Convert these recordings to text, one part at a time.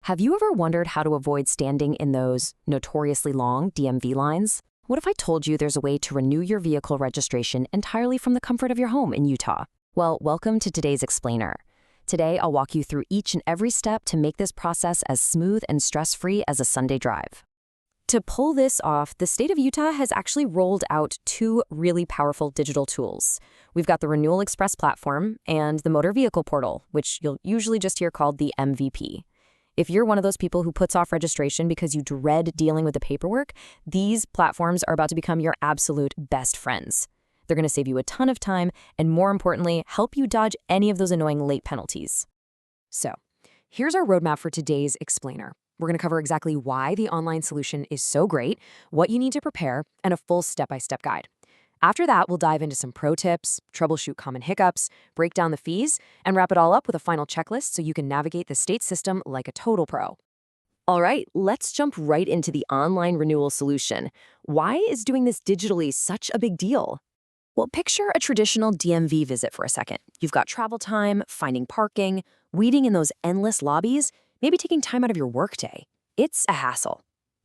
Have you ever wondered how to avoid standing in those notoriously long DMV lines? What if I told you there's a way to renew your vehicle registration entirely from the comfort of your home in Utah? Well, welcome to today's explainer. Today, I'll walk you through each and every step to make this process as smooth and stress-free as a Sunday drive. To pull this off, the state of Utah has actually rolled out two really powerful digital tools. We've got the Renewal Express platform and the Motor Vehicle Portal, which you'll usually just hear called the MVP. If you're one of those people who puts off registration because you dread dealing with the paperwork, these platforms are about to become your absolute best friends. They're going to save you a ton of time and, more importantly, help you dodge any of those annoying late penalties. So, here's our roadmap for today's explainer. We're going to cover exactly why the online solution is so great, what you need to prepare, and a full step-by-step guide. After that, we'll dive into some pro tips, troubleshoot common hiccups, break down the fees, and wrap it all up with a final checklist so you can navigate the state system like a total pro. All right, let's jump right into the online renewal solution. Why is doing this digitally such a big deal? Well, picture a traditional DMV visit for a second. You've got travel time, finding parking, waiting in those endless lobbies, maybe taking time out of your workday. It's a hassle.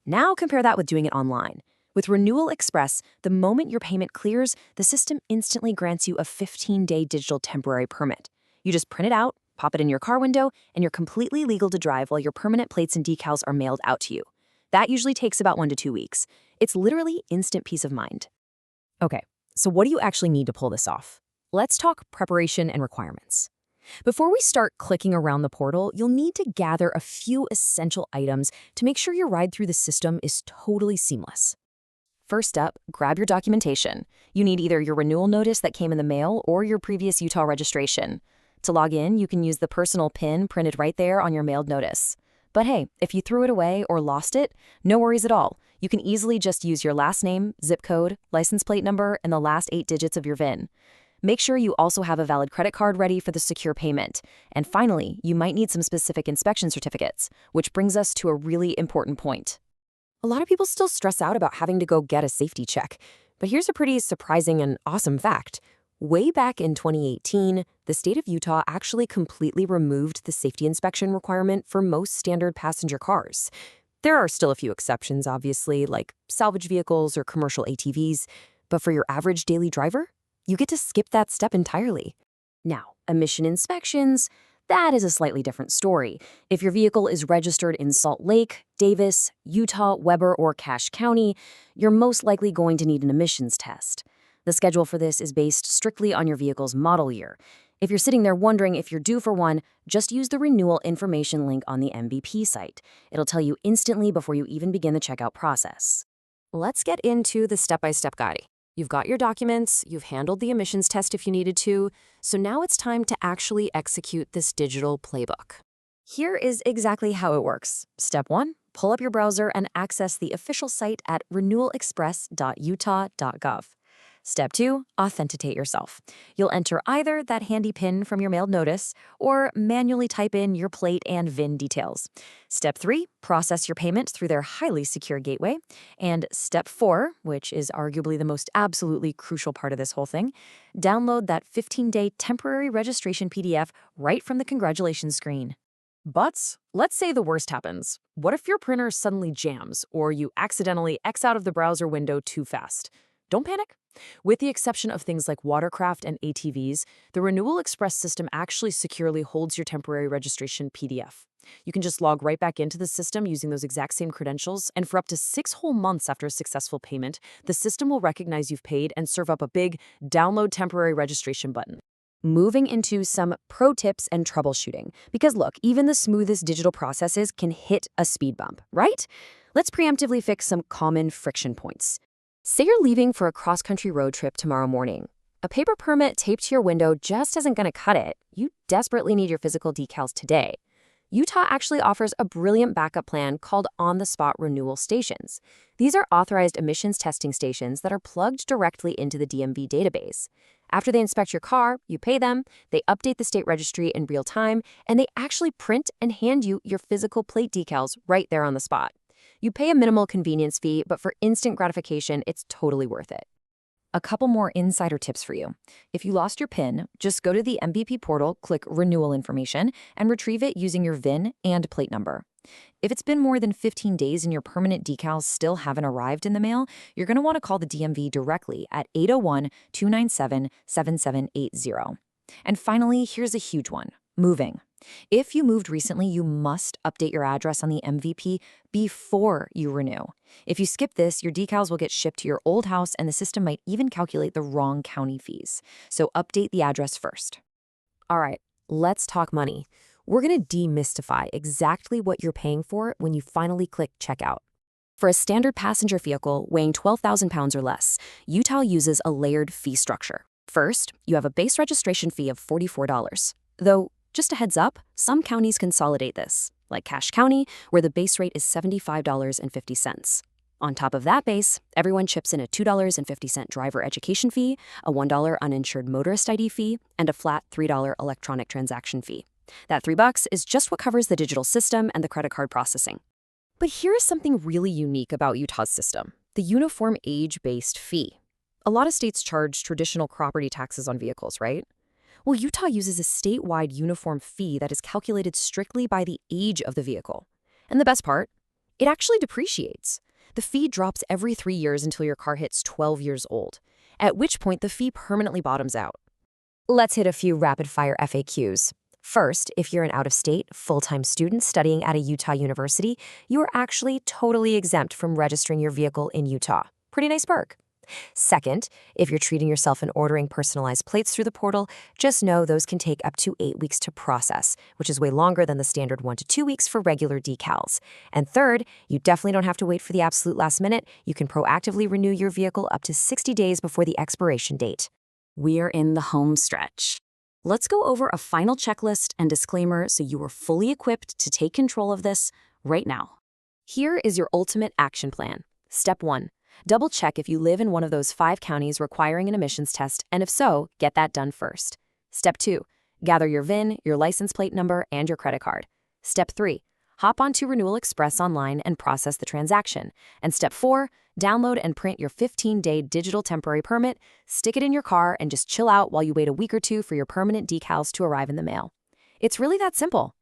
Now compare that with doing it online. With Renewal Express, the moment your payment clears, the system instantly grants you a 15-day digital temporary permit. You just print it out, pop it in your car window, and you're completely legal to drive while your permanent plates and decals are mailed out to you. That usually takes about 1 to 2 weeks. It's literally instant peace of mind. Okay, so what do you actually need to pull this off? Let's talk preparation and requirements. Before we start clicking around the portal, you'll need to gather a few essential items to make sure your ride through the system is totally seamless. First up, grab your documentation. You need either your renewal notice that came in the mail or your previous Utah registration. To log in, you can use the personal PIN printed right there on your mailed notice. But hey, if you threw it away or lost it, no worries at all. You can easily just use your last name, zip code, license plate number, and the last 8 digits of your VIN. Make sure you also have a valid credit card ready for the secure payment. And finally, you might need some specific inspection certificates, which brings us to a really important point. A lot of people still stress out about having to go get a safety check, but here's a pretty surprising and awesome fact. Way back in 2018, the state of Utah actually completely removed the safety inspection requirement for most standard passenger cars. There are still a few exceptions, obviously, like salvage vehicles or commercial ATVs, but for your average daily driver, you get to skip that step entirely. Now, emission inspections, that is a slightly different story. If your vehicle is registered in Salt Lake, Davis, Utah, Weber, or Cache County, you're most likely going to need an emissions test. The schedule for this is based strictly on your vehicle's model year. If you're sitting there wondering if you're due for one, just use the renewal information link on the MVP site. It'll tell you instantly before you even begin the checkout process. Let's get into the step-by-step guide. You've got your documents, you've handled the emissions test if you needed to, so now it's time to actually execute this digital playbook. Here is exactly how it works. Step 1, pull up your browser and access the official site at renewalexpress.utah.gov. Step 2, authenticate yourself. You'll enter either that handy PIN from your mailed notice or manually type in your plate and VIN details. Step 3, process your payment through their highly secure gateway. And Step 4, which is arguably the most absolutely crucial part of this whole thing, download that 15-day temporary registration PDF right from the congratulations screen. But let's say the worst happens. What if your printer suddenly jams or you accidentally X out of the browser window too fast? Don't panic. With the exception of things like watercraft and ATVs, the Renewal Express system actually securely holds your temporary registration PDF. You can just log right back into the system using those exact same credentials, and for up to 6 whole months after a successful payment, the system will recognize you've paid and serve up a big Download Temporary Registration button. Moving into some pro tips and troubleshooting. Because look, even the smoothest digital processes can hit a speed bump, right? Let's preemptively fix some common friction points. Say you're leaving for a cross-country road trip tomorrow morning. A paper permit taped to your window just isn't going to cut it. You desperately need your physical decals today. Utah actually offers a brilliant backup plan called on-the-spot renewal stations. These are authorized emissions testing stations that are plugged directly into the DMV database. After they inspect your car, you pay them, they update the state registry in real time, and they actually print and hand you your physical plate decals right there on the spot. You pay a minimal convenience fee, but for instant gratification, it's totally worth it. A couple more insider tips for you. If you lost your PIN, just go to the MVP portal, click Renewal Information, and retrieve it using your VIN and plate number. If it's been more than 15 days and your permanent decals still haven't arrived in the mail, you're going to want to call the DMV directly at 801-297-7780. And finally, here's a huge one: moving. If you moved recently, you must update your address on the MVP before you renew. If you skip this, your decals will get shipped to your old house and the system might even calculate the wrong county fees. So update the address first. All right, let's talk money. We're going to demystify exactly what you're paying for when you finally click checkout. For a standard passenger vehicle weighing 12,000 pounds or less, Utah uses a layered fee structure. First, you have a base registration fee of $44. Though, just a heads up, some counties consolidate this, like Cache County, where the base rate is $75.50. On top of that base, everyone chips in a $2.50 driver education fee, a $1 uninsured motorist ID fee, and a flat $3 electronic transaction fee. That $3 is just what covers the digital system and the credit card processing. But here is something really unique about Utah's system: the uniform age-based fee. A lot of states charge traditional property taxes on vehicles, right? Well, Utah uses a statewide uniform fee that is calculated strictly by the age of the vehicle. And the best part? It actually depreciates. The fee drops every 3 years until your car hits 12 years old, at which point the fee permanently bottoms out. Let's hit a few rapid-fire FAQs. First, if you're an out-of-state, full-time student studying at a Utah university, you are actually totally exempt from registering your vehicle in Utah. Pretty nice perk. Second, if you're treating yourself and ordering personalized plates through the portal, just know those can take up to 8 weeks to process, which is way longer than the standard 1 to 2 weeks for regular decals. And third, you definitely don't have to wait for the absolute last minute. You can proactively renew your vehicle up to 60 days before the expiration date. We're in the home stretch. Let's go over a final checklist and disclaimer so you are fully equipped to take control of this right now. Here is your ultimate action plan. Step 1. Double-check if you live in one of those 5 counties requiring an emissions test, and if so, get that done first. Step 2. Gather your VIN, your license plate number, and your credit card. Step 3. Hop onto Renewal Express online and process the transaction. And Step 4. Download and print your 15-day digital temporary permit, stick it in your car, and just chill out while you wait a week or two for your permanent decals to arrive in the mail. It's really that simple.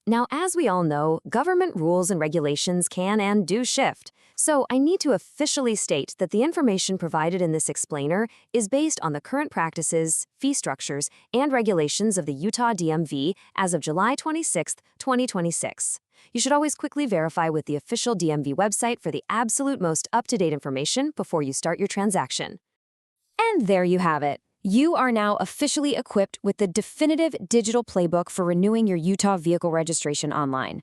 Now, as we all know, government rules and regulations can and do shift. So I need to officially state that the information provided in this explainer is based on the current practices, fee structures, and regulations of the Utah DMV as of July 26, 2026. You should always quickly verify with the official DMV website for the absolute most up-to-date information before you start your transaction. And there you have it. You are now officially equipped with the definitive digital playbook for renewing your Utah vehicle registration online.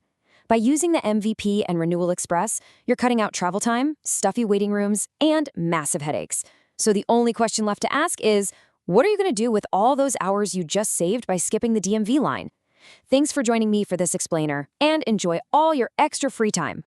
By using the MVP and Renewal Express, you're cutting out travel time, stuffy waiting rooms, and massive headaches. So the only question left to ask is, what are you going to do with all those hours you just saved by skipping the DMV line? Thanks for joining me for this explainer, and enjoy all your extra free time.